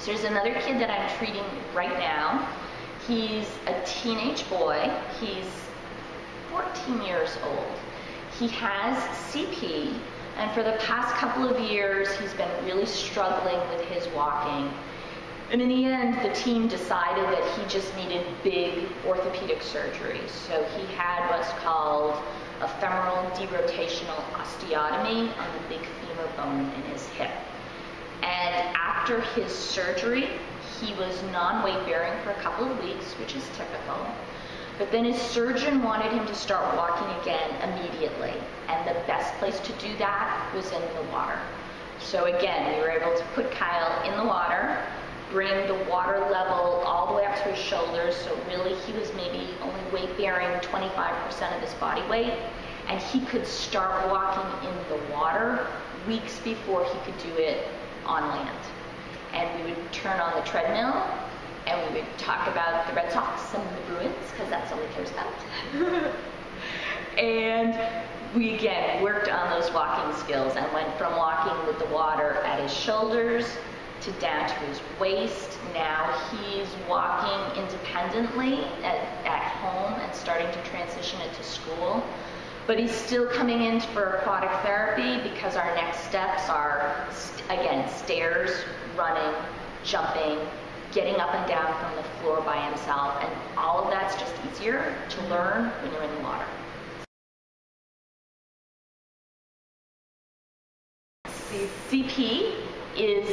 So there's another kid that I'm treating right now. He's a teenage boy. He's 14 years old. He has CP, and for the past couple of years, he's been really struggling with his walking. And in the end, the team decided that he just needed big orthopedic surgery. So he had what's called a femoral derotational osteotomy on the big femur bone in his hip. And after his surgery, he was non-weight bearing for a couple of weeks, which is typical. But then his surgeon wanted him to start walking again immediately. And the best place to do that was in the water. So again, we were able to put Kyle in the water, bring the water level all the way up to his shoulders. So really he was maybe only weight bearing 25% of his body weight. And he could start walking in the water weeks before he could do it on land. And we would turn on the treadmill and we would talk about the Red Sox and the Bruins, because that's all he cares about. And we again worked on those walking skills and went from walking with the water at his shoulders to down to his waist. Now he's walking independently at home and starting to transition into school. But he's still coming in for aquatic therapy because our next steps are, again, stairs, running, jumping, getting up and down from the floor by himself, and all of that's just easier to learn when you're in the water. CP is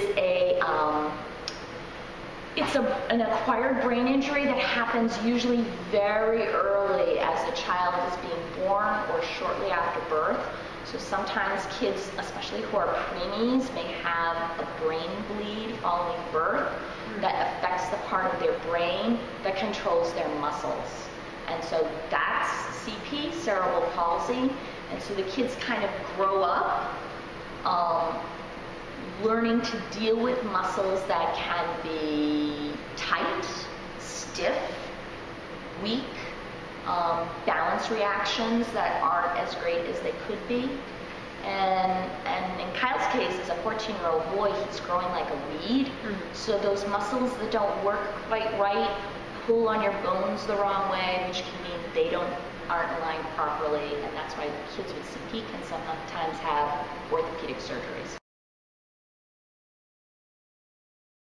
an acquired brain injury that happens usually very early as a child is being born or shortly after birth. So sometimes kids, especially who are preemies, may have a brain bleed following birth that affects the part of their brain that controls their muscles. And so that's CP, cerebral palsy. And so the kids kind of grow up learning to deal with muscles that can be tight, stiff, weak, balance reactions that aren't as great as they could be. And in Kyle's case, as a 14-year-old boy, he's growing like a weed. So those muscles that don't work quite right pull on your bones the wrong way, which can mean they aren't aligned properly, and that's why kids with CP can sometimes have orthopedic surgeries.